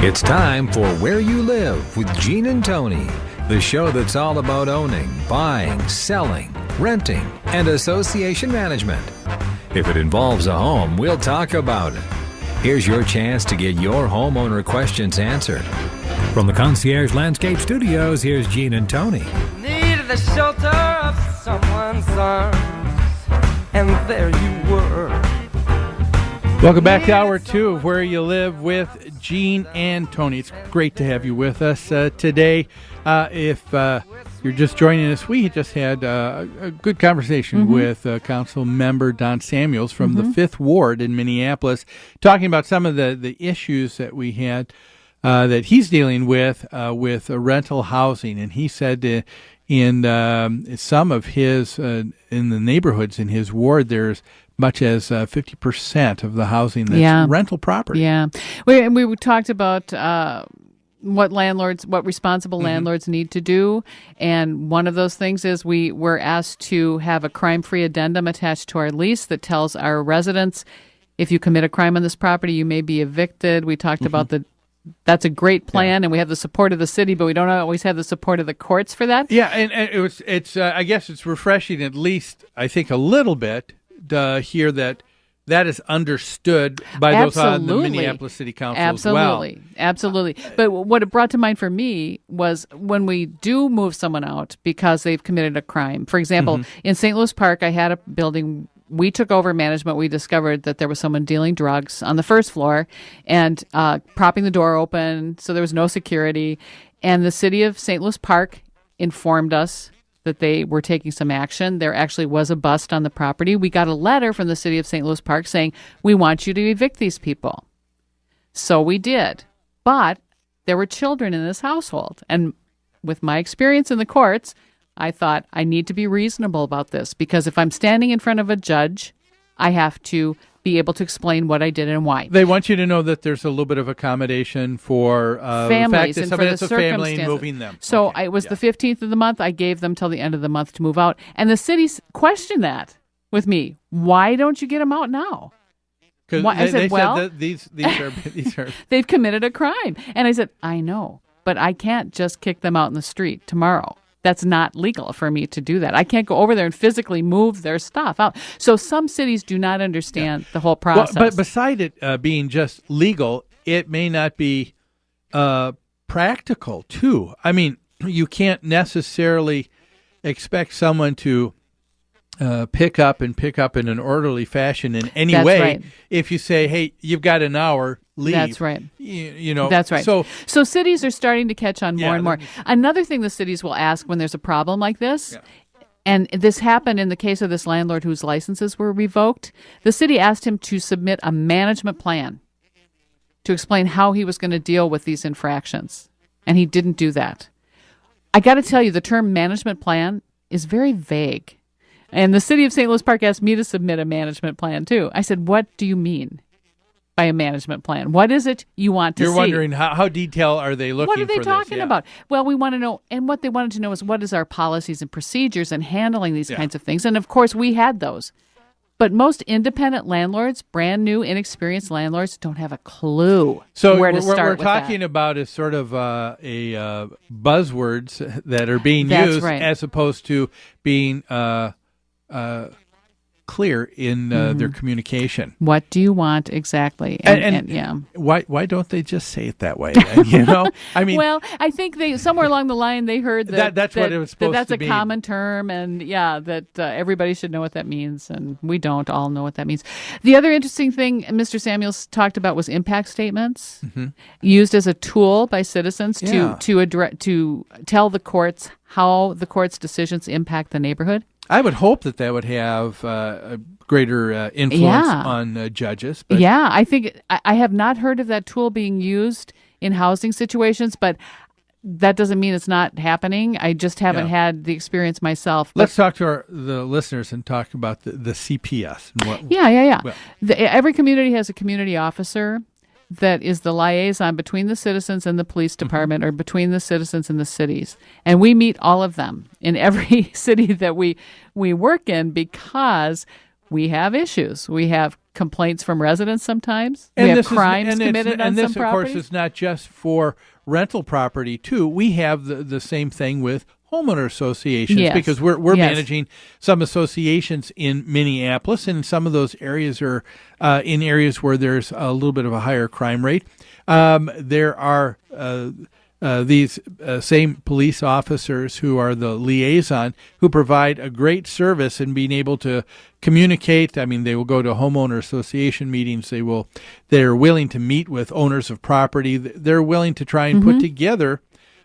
It's time for Where You Live with Gene and Tony, the show that's all about owning, buying, selling, renting, and association management. If it involves a home, we'll talk about it. Here's your chance to get your homeowner questions answered. From the Concierge Landscape Studios, here's Gene and Tony. Needed the shelter of someone's arms, and there you were. Welcome back to Hour 2 of Where You Live with Gene and Tony. It's great to have you with us today. If you're just joining us, we just had a good conversation with Council Member Don Samuels from the 5th Ward in Minneapolis, talking about some of the issues that we had that he's dealing with rental housing. And he said in some of his, in the neighborhoods in his ward, there's much as 50% of the housing that's rental property. Yeah. We talked about what responsible landlords need to do. And one of those things is we were asked to have a crime-free addendum attached to our lease that tells our residents, if you commit a crime on this property, you may be evicted. We talked about that's a great plan, and we have the support of the city, but we don't always have the support of the courts for that. Yeah, and it's I guess it's refreshing, at least I think a little bit, to hear that is understood by those on the Minneapolis City Council as well. Absolutely. But what it brought to mind for me was when we do move someone out because they've committed a crime. For example, in St. Louis Park, I had a building. We took over management. We discovered that there was someone dealing drugs on the first floor and propping the door open, so there was no security. And the city of St. Louis Park informed us that they were taking some action. There actually was a bust on the property. We got a letter from the city of St. Louis Park saying, we want you to evict these people. So we did. But there were children in this household. And with my experience in the courts, I thought I need to be reasonable about this, because if I'm standing in front of a judge, I have to be able to explain what I did and why. They want you to know that there's a little bit of accommodation for families the fact that and for the it's a family and circumstances. moving them. So it was the 15th of the month. I gave them till the end of the month to move out. And the city questioned that with me. Why don't you get them out now? I said, well, that these are they've committed a crime. And I said, I know, but I can't just kick them out in the street tomorrow. That's not legal for me to do that. I can't go over there and physically move their stuff out. So some cities do not understand the whole process. Well, but beside it being just legal, it may not be practical, too. I mean, you can't necessarily expect someone to pick up in an orderly fashion in any way. Right. If you say, hey, you've got an hour, leave. That's right. You know. That's right. So cities are starting to catch on more and more. Another thing the cities will ask when there's a problem like this, and this happened in the case of this landlord whose licenses were revoked, the city asked him to submit a management plan to explain how he was going to deal with these infractions. And he didn't do that. I got to tell you, the term management plan is very vague. And the city of St. Louis Park asked me to submit a management plan, too. I said, what do you mean by a management plan? What is it you want to see? You're wondering how detailed are they looking for this? What are they talking about? Well, we want to know, and what they wanted to know is what is our policies and procedures in handling these kinds of things. And, of course, we had those. But most independent landlords, brand new, inexperienced landlords, don't have a clue where to start with that. So what we're talking about is sort of a buzzwords that are being used as opposed to being clear in their communication. What do you want exactly? And why don't they just say it that way? You know, I mean, well, I think they somewhere along the line they heard that's what it was supposed to be. That's a common term, and that everybody should know what that means, and we don't all know what that means. The other interesting thing Mr. Samuels talked about was impact statements used as a tool by citizens to tell the courts how the court's decisions impact the neighborhood. I would hope that would have a greater influence on judges. But. Yeah, I think I have not heard of that tool being used in housing situations, but that doesn't mean it's not happening. I just haven't had the experience myself. Let's talk to the listeners and talk about the CPS. Well, every community has a community officer that is the liaison between the citizens and the police department, or between the citizens and the cities. And we meet all of them in every city that we work in, because we have issues. We have complaints from residents sometimes. We have crimes committed on some properties. And this, of course, is not just for rental property, too. We have the same thing with homeowner associations because we're managing some associations in Minneapolis, and some of those areas are in areas where there's a little bit of a higher crime rate. There are these same police officers who are the liaison who provide a great service in being able to communicate. I mean, they will go to homeowner association meetings. They're willing to meet with owners of property. They're willing to try and put together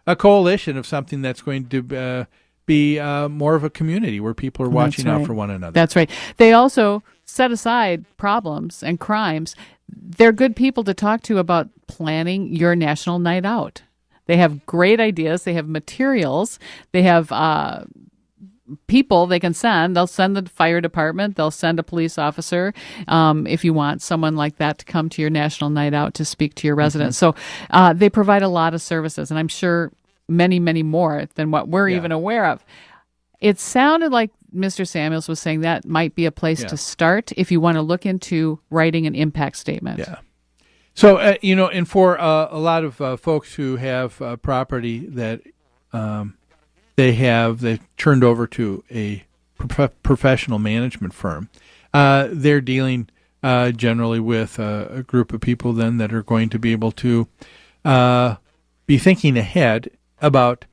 a coalition of something that's going to be more of a community where people are watching out for one another. That's right. They also set aside problems and crimes. They're good people to talk to about planning your national night out. They have great ideas. They have materials. They have people they can send. They'll send the fire department. They'll send a police officer if you want someone like that to come to your national night out to speak to your residents. So they provide a lot of services, and I'm sure many, many more than what we're even aware of. It sounded like Mr. Samuels was saying that might be a place to start if you want to look into writing an impact statement. Yeah. So, and for a lot of folks who have property that they've turned over to a professional management firm, they're dealing generally with a group of people then that are going to be able to be thinking ahead about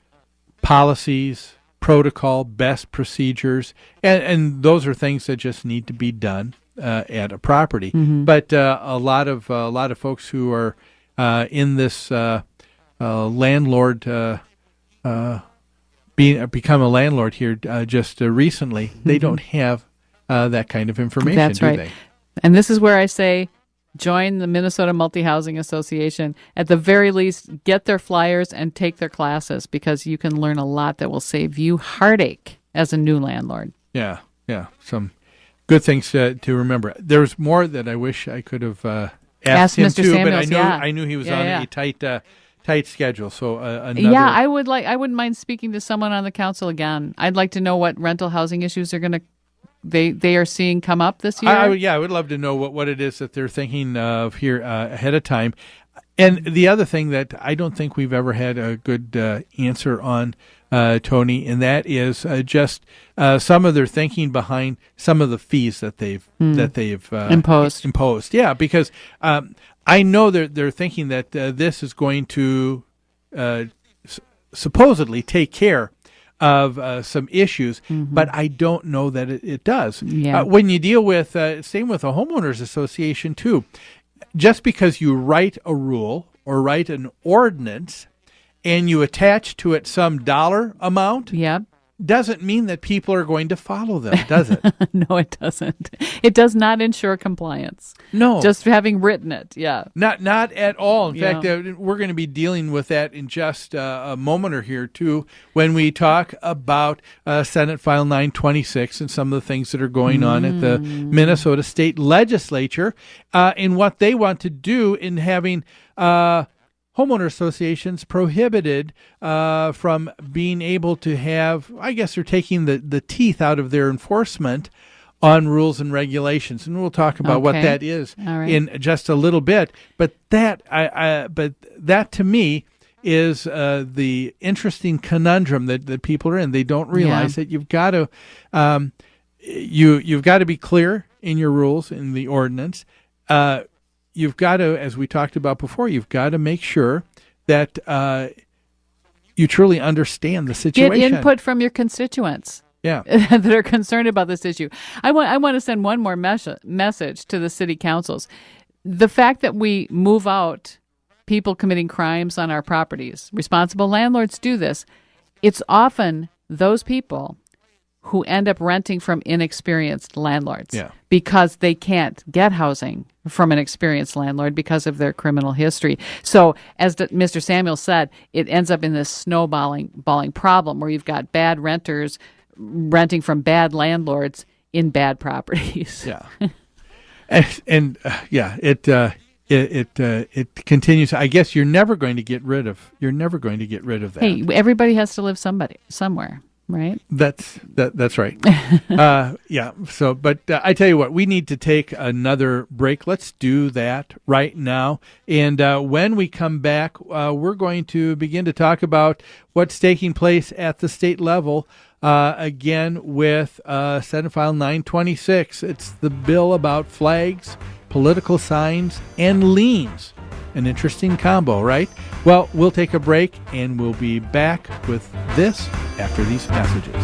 policies, protocol, best procedures, and those are things that just need to be done at a property. But a lot of folks who are in this landlord become a landlord here just recently, they don't have that kind of information. That's right. Do they? And this is where I say, join the Minnesota Multi-Housing Association. At the very least, get their flyers and take their classes, because you can learn a lot that will save you heartache as a new landlord. Yeah. Some good things to remember. There's more that I wish I could have asked him Mr. too, Samuels, but I knew he was on a tight schedule. So I wouldn't mind speaking to someone on the council again. I'd like to know what rental housing issues are going to they are seeing come up this year. I would love to know what it is that they're thinking of here ahead of time. And the other thing that I don't think we've ever had a good answer on, Tony, and that is just some of their thinking behind some of the fees that they've imposed. Yeah, because I know they're thinking that this is going to supposedly take care of some issues, but I don't know that it does. Yeah. When you deal with, same with a homeowners association too, just because you write a rule or write an ordinance and you attach to it some dollar amount, doesn't mean that people are going to follow them, does it? No, it doesn't. It does not ensure compliance. No. Just having written it, Not at all. In fact, we're going to be dealing with that in just a moment or here, too, when we talk about Senate File 926 and some of the things that are going on at the Minnesota State Legislature and what they want to do in having homeowner associations prohibited from being able to have, I guess they're taking the teeth out of their enforcement on rules and regulations. And we'll talk about what that is in just a little bit. But that to me is the interesting conundrum that people are in. They don't realize that you've got to you've got to be clear in your rules in the ordinance. You've got to, as we talked about before, you've got to make sure that you truly understand the situation. Get input from your constituents. That are concerned about this issue. I want to send one more message to the city councils. The fact that we move out people committing crimes on our properties, responsible landlords do this. It's often those people who end up renting from inexperienced landlords because they can't get housing from an experienced landlord because of their criminal history. So, as Mr. Samuel said, it ends up in this snowballing problem where you've got bad renters renting from bad landlords in bad properties. It continues. I guess you're never going to get rid of that. Hey, everybody has to live somewhere. right? That's right. Yeah. So, but I tell you what, we need to take another break. Let's do that right now. And when we come back, we're going to begin to talk about what's taking place at the state level. Again, with Senate File 926. It's the bill about flags, political signs, and liens. An interesting combo, right? Well, we'll take a break, and we'll be back with this after these messages.